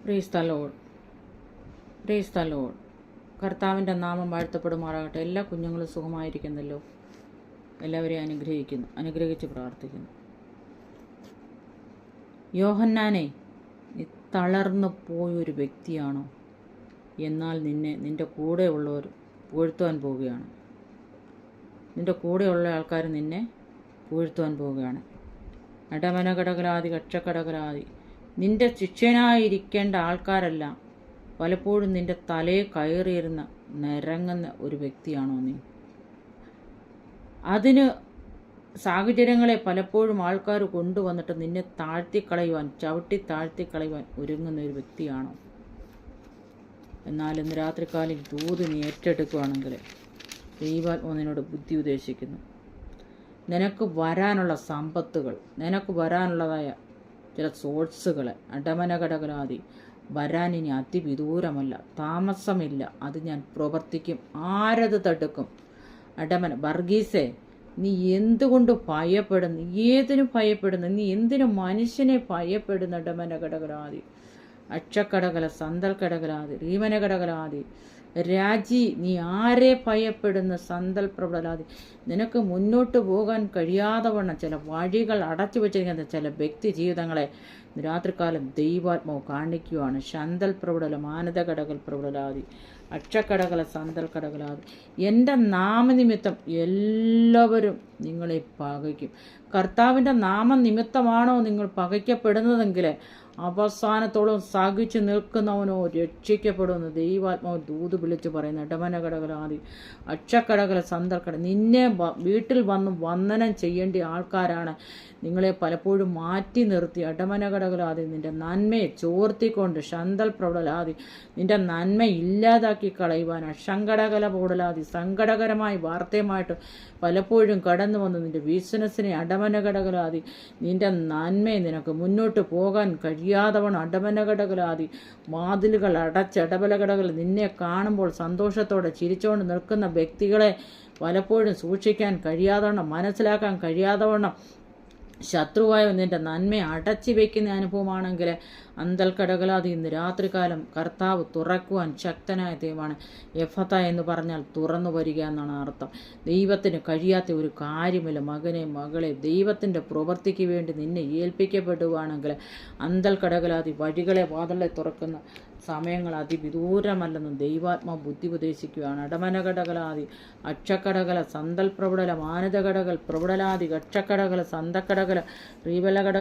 Praise the Lord, praise the Lord. കർത്താവിൻ്റെ നാമം വാഴ്ത്തപ്പെടുമാറാകട്ടെ. എല്ലാ കുഞ്ഞുങ്ങളും സുഖമായിരിക്കുന്നല്ലോ. എല്ലാവരെയും അനുഗ്രഹിച്ച് പ്രാർത്ഥിക്കുന്നു. യോഹന്നാനെ, നീ തളർന്നു പോയൊരു വ്യക്തിയാണോ? എന്നാൽ നിൻ്റെ കൂടെയുള്ളവർ പുകഴ്ത്തുവാൻ പോവുകയാണ്. നിൻ്റെ കൂടെയുള്ള ആൾക്കാർ നിന്നെ പുകഴ്ത്തുവാൻ പോവുകയാണ്. അടമനകടകരാതി കക്ഷക്കടകരാതി നിന്റെ ശിഷ്യനായിരിക്കേണ്ട ആൾക്കാരെല്ലാം പലപ്പോഴും നിന്റെ തലയെ കയറിയിരുന്ന നിരങ്ങുന്ന ഒരു വ്യക്തിയാണോ നീ? അതിന് സാഹചര്യങ്ങളെ പലപ്പോഴും ആൾക്കാർ കൊണ്ടുവന്നിട്ട് നിന്നെ ചവിട്ടി താഴ്ത്തിക്കളയുവാൻ ഒരുങ്ങുന്ന ഒരു വ്യക്തിയാണോ? എന്നാൽ ഇന്ന് രാത്രികാലം ദൂത് നീ ഏറ്റെടുക്കുകയാണെങ്കിൽ ദൈവാത്മാവ് നിന്നോട് ബുദ്ധി ഉപദേശിക്കുന്നു. നിനക്ക് വരാനുള്ള സമ്പത്തുകൾ, നിനക്ക് വരാനുള്ളതായ ചില സോഴ്സുകൾ അടമനകടകരാതി വരാൻ ഇനി അതിവിദൂരമല്ല, താമസമില്ല. അത് ഞാൻ പ്രവർത്തിക്കും. ആരത് തടുക്കും? വർഗീസേ, നീ എന്തുകൊണ്ട് ഭയപ്പെടുന്നു? ഏതിനു ഭയപ്പെടുന്നു? നീ എന്തിനു മനുഷ്യനെ ഭയപ്പെടുന്നു? അടമനകടകരാതി അക്ഷക്കടകല സന്തൽ കടകലാതി റീമനകടകലാതി രാജി, നീ ആരെ ഭയപ്പെടുന്ന? സന്തൽ പ്രബലാതി. നിനക്ക് മുന്നോട്ട് പോകാൻ കഴിയാതെ വണ്ണം ചില വഴികൾ അടച്ചു വച്ചിരിക്കുന്ന ചില വ്യക്തി ജീവിതങ്ങളെ രാത്രികാലം ദൈവാത്മാവ് കാണിക്കുകയാണ്. ശന്തൽ പ്രബല മാനദകടകൽ പ്രബലാതി അക്ഷക്കടകല സന്തൽ കടകലാതി. എൻ്റെ നാമനിമിത്തം എല്ലാവരും നിങ്ങളെ പകയ്ക്കും. കർത്താവിൻ്റെ നാമനിമിത്തമാണോ നിങ്ങൾ പകയ്ക്കപ്പെടുന്നതെങ്കിൽ അവസാനത്തോളം സഹിച്ചു നിൽക്കുന്നവനോ രക്ഷിക്കപ്പെടുമെന്ന് ദൈവാത്മാവ് ദൂത് വിളിച്ച് പറയുന്നു. ഇടമനകടകലാതി അക്ഷക്കടകല സന്തർക്കട. നിന്നെ വീട്ടിൽ വന്ദനം ചെയ്യേണ്ട ആൾക്കാരാണ് നിങ്ങളെ പലപ്പോഴും മാറ്റി നിർത്തി ഇടമനകടകലാതി നിന്റെ നന്മയെ ചോർത്തിക്കൊണ്ട് ശന്തൽ പ്രബലാതി നിന്റെ നന്മ ഇല്ലാതാക്കി കളയുവാൻ അഷങ്കടകല പോടലാതി സങ്കടകരമായ വാർത്തയുമായിട്ട് പലപ്പോഴും കടന്നു വന്ന് നിന്റെ ബിസിനസ്സിനെ അടമനകടകലാതി നിന്റെ നന്മയെ നിനക്ക് മുന്നോട്ട് പോകാൻ കഴിയാതവണ്ണം അടമനകടകലാതി വാതിലുകൾ അടച്ച് ഇടപലകടകൾ നിന്നെ കാണുമ്പോൾ സന്തോഷത്തോടെ ചിരിച്ചുകൊണ്ട് നിൽക്കുന്ന വ്യക്തികളെ പലപ്പോഴും സൂക്ഷിക്കാൻ കഴിയാതവണ്ണം, മനസ്സിലാക്കാൻ കഴിയാതവണ്ണം ശത്രുവായ നിന്റെ നന്മയെ അടച്ചു വയ്ക്കുന്ന അനുഭവമാണെങ്കിൽ അന്തൽക്കടകലാതി ഇന്ന് രാത്രികാലം കർത്താവ് തുറക്കുവാൻ ശക്തനായ ദൈവമാണ്. എഫത്ത എന്ന് പറഞ്ഞാൽ തുറന്നു വരിക എന്നാണ് അർത്ഥം. ദൈവത്തിന് കഴിയാത്ത ഒരു കാര്യമില്ല. മകനെ മകളെ, ദൈവത്തിൻ്റെ പ്രവൃത്തിക്ക് വേണ്ടി നിന്നെ ഏൽപ്പിക്കപ്പെടുകയാണെങ്കിൽ അന്തൽക്കടകലാതി വഴികളെ വാതിലെ തുറക്കുന്ന സമയങ്ങൾ അതിവിദൂരമല്ലെന്നും ദൈവാത്മാ ബുദ്ധി ഉപദേശിക്കുകയാണ്. അടമനകടകലാതി അക്ഷക്കടകല സന്തൽ പ്രബടല മാനദകടകൾ പ്രബടലാതി അക്ഷക്കടകല സന്തക്കടകല റീവലകട